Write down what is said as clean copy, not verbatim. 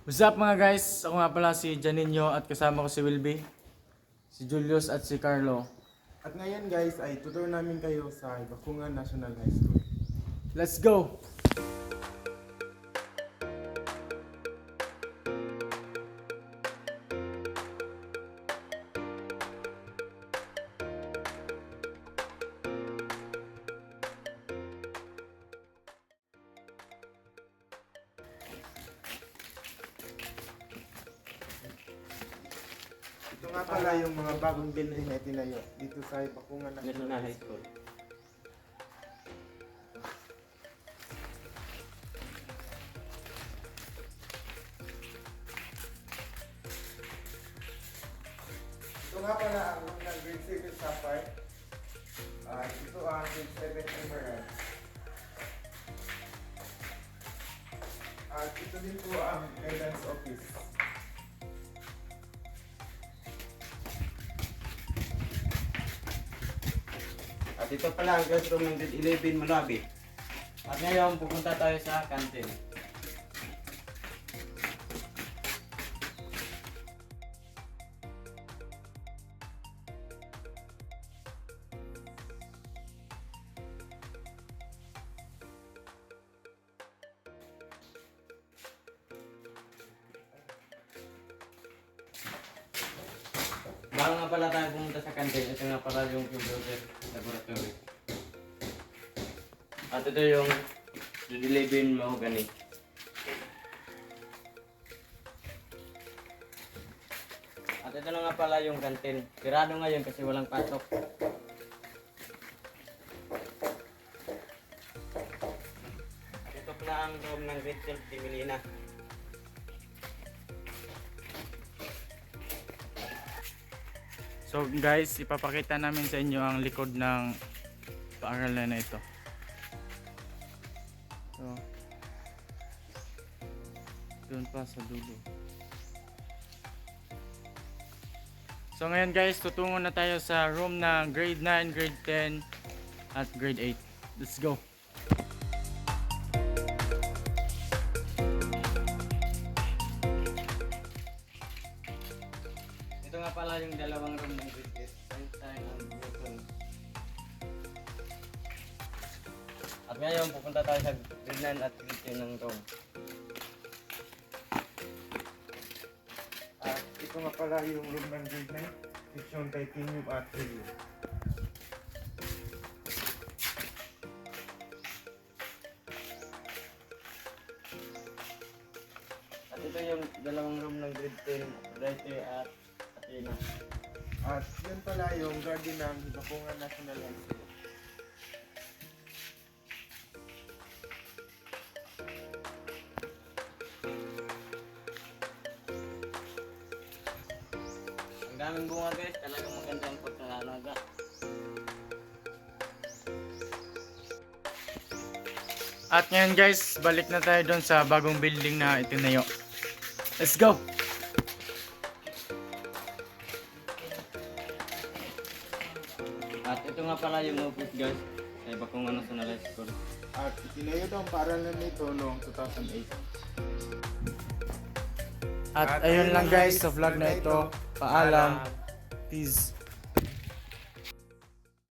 What's up mga guys? Ako nga pala si Janinho at kasama ko si Wilby, si Julius at si Carlo. At ngayon guys ay tutur namin kayo sa Bakungan National High School. Let's go! Ito nga pala yung mga bagong building na itinayo dito sa Bakungan National High School. Ito nga pala ang unang grade 7 sa part. Ito ang grade 7 Emerald. At ito din po ang guidance office. At ito pala ang classroom ng grade 11 Malabi. At ngayon pupunta tayo sa canteen. Bago nga pala tayo pumunta sa canteen, ito nga pala yung computer laboratory. At ito yung grade 11 Mahogany. At ito na nga pala yung canteen. Sirado ngayon kasi walang pasok. At ito pala ang room ng grade 12 Timelina. So guys, ipapakita namin sa inyo ang likod ng paaralan na ito. So, doon pa sa dulo. So ngayon guys, tutungo na tayo sa room ng grade 9, grade 10 at grade 8. Let's go! Ito nga pala yung dalawang room ng grade 8, Einstein and Newton. At ngayon, pupunta tayo sa grade 9 at grade 10 ng room. At ito nga pala yung room ng grade 9, section titanium at helium. At ito yung dalawang room ng grade 10, Rete at Athena. At yun pala yung garden ng Bakungan National High School. Ang daming bunga guys, talagang maganda ang pagkakalaga. At ngayon guys, balik na tayo doon sa bagong building na itinayo. Let's go! At ito nga pala yung office guys, sa Bakungan National High School. At itinayo daw ang paaralan nito noong 2008. At ayun lang guys sa vlog na ito. Paalam. Peace.